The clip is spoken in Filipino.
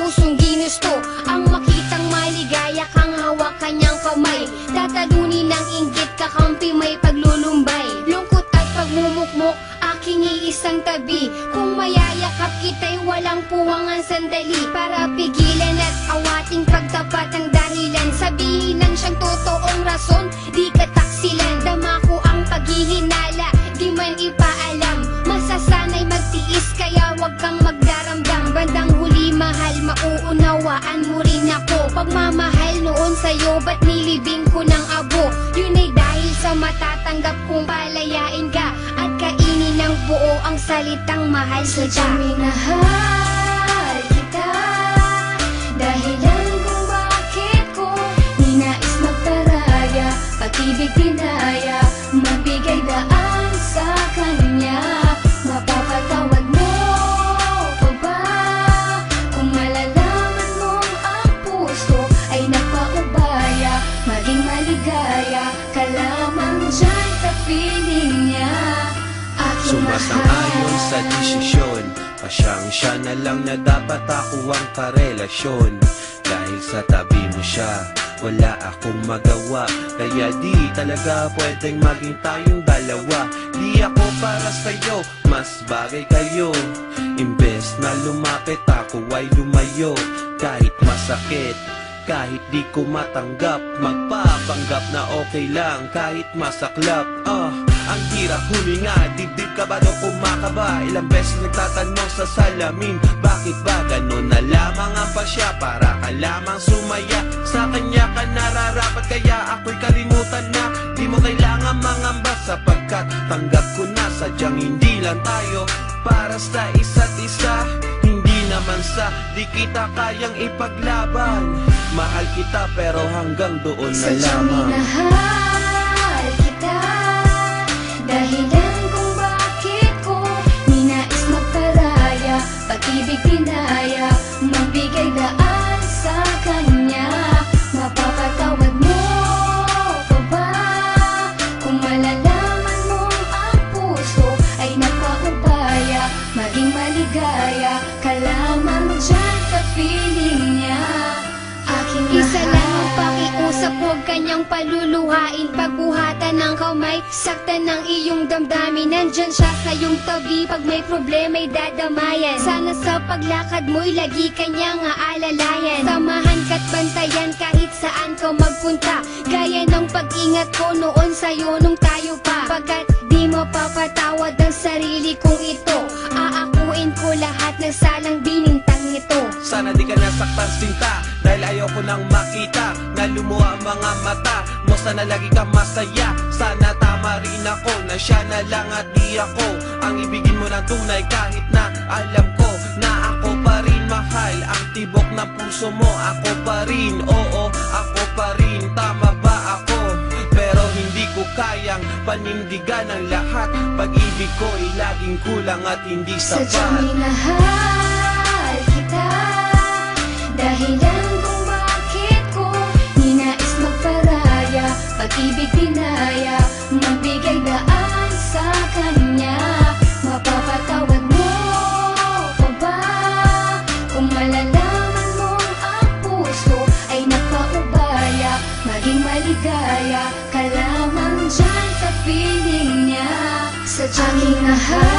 pusong ginusto ang makitang maligaya kang hawak kanyang kamay. Tatalunin ng inggit kakampi may paglulumbay. Lungkot at pagmumukmok aking iisang tabi. Kung mayayakap kita'y walang puwangan sandali para pigilan at awating pagtapat ang dahilan. Sabihin lang siyang totoong rason, di ka taksilan. Dama ko ang paghihinala, di man ipaalam. Masasanay magtiis kaya wag kang magdaramdam. Bandang huli mahal, mauunawaan mo rin ako. Pagmamahal noon sa'yo, ba't nilibing ko ng abo? Yun ay dahil sa matatanggap kong palayain ka at kainin ng buo ang salitang mahal kita. Sadyang minahal kita, dahilan kung bakit ko ninais magparaya, pag-ibig dinaya, mabigay daan sa kanya. Mapapatawad mo pa ba kung malalaman mong ang puso ay napaubaya, maging maligaya ka lamang dyan sa piling niya. Sumasang-ayon sa desisyon, pasyang-siya na lang na dapat ako ang karelasyon. Dahil sa tabi mo siya, wala akong magawa. Kaya di talaga pwedeng maging tayong dalawa. Di ako para sa'yo, mas bagay kayo. Imbes na lumapit ako ay lumayo. Kahit masakit, kahit di ko matanggap, magpapanggap na okay lang kahit masaklap. Ang hirap huminga, dibdib ka ba daw kumakaba? Ilang beses nagtatanong sa salamin, bakit ba ganon na lamang ang pasya? Para ka lamang sumaya, sa kanya ka nararapat. Kaya ako'y kalimutan na, di mo kailangan mangamba. Sapagkat tanggap ko na sadyang hindi lang tayo para sa isa't isa. Hindi naman sa di kita kayang ipaglaban. Mahal kita pero hanggang doon na Sadyang lamang. minahal kita, dahilan kung bakit ko ninais magparaya, pag-ibig dinaya, mabigay daan sa kanya. Mapapatawad mo pa ba kung malalaman mong ang puso ay napaubaya, maging maligaya ka lamang dyan sa piling niya. Aking Isa lang ang mahal, pakiusap, huwag kanyang paluluhain. Pagbuhatan ng kamay, saktan ng iyong damdamin. Nandyan siya sa iyong tabi, pag may problema'y dadamayan. Sana sa paglakad mo'y lagi kanyang aalalayan. Samahan ka't bantayan kahit saan ka magpunta, gaya ng pag-ingat ko noon sa'yo nung tayo pa. Pagkat di mapapatawad ang sarili kong ito, aakuin ko lahat ng salang binintang ito. Sana di ka nasaktan sinta, dahil ayoko nang makita na lumuha ang mga mata mo. Sana lagi ka masaya, sana tama rin ako na siya na lang at di ako ang ibigin mo ng tunay. Kahit na alam ko na ako pa rin mahal, ang tibok ng puso mo ako pa rin. Oo, ako pa rin, tama ba ako? Pero hindi ko kayang panindigan ang lahat. Pag-ibig ko ay laging kulang at hindi sadyang sapat. minahal kita, dahilan kung bakit ko ninais magparaya, pag-ibig dinaya, mabigay daan sa kanya. Mapapatawad mo pa ba kung malalaman mong ang puso ay napaubaya, maging maligaya ka lamang dyan sa piling niya. Sadyang minahal